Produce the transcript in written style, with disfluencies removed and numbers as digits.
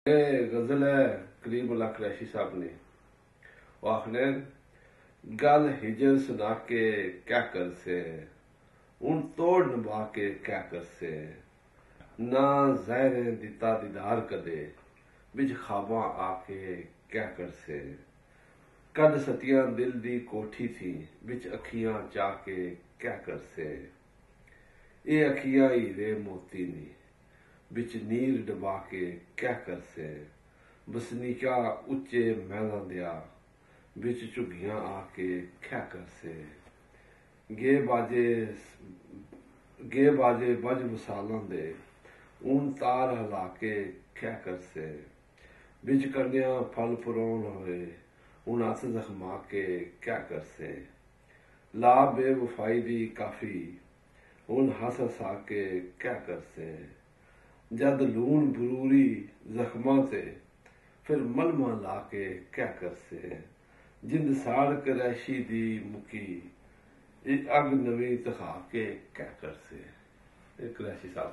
ये गजल है करीमुल्लाह कुरैशी साहब ने। वो आखने गल हिजर सुना के क्या कर से उन तोड़ निभा के क्या कर से ना ज़ाहिर दिता दीदार कदे बिच खाबा आके क्या कर से कद सतियां दिल दी कोठी थी बिच अखियां जाके क्या कर से ये अखियां हीरे मोती नी बिच नीर डबा के क्या कर से बसनीका उच्चे महलां दिया बिच झुगियां आके क्या कर से गे बाजे बज मसालां दे ऊन तार हिला के क्या कर से बिच कन्या फल पुरौन होए उन हथ जख्मा के क्या कर से ला बेवफाई दी काफी उन हंस हसा के क्या कर से जद लून बरूरी जख्मा से फिर मलमा ला के क्या कर से जिंद साड़ करैशी दी मुकी अग नवी तखा के क्या कर से कुरैशी साहब।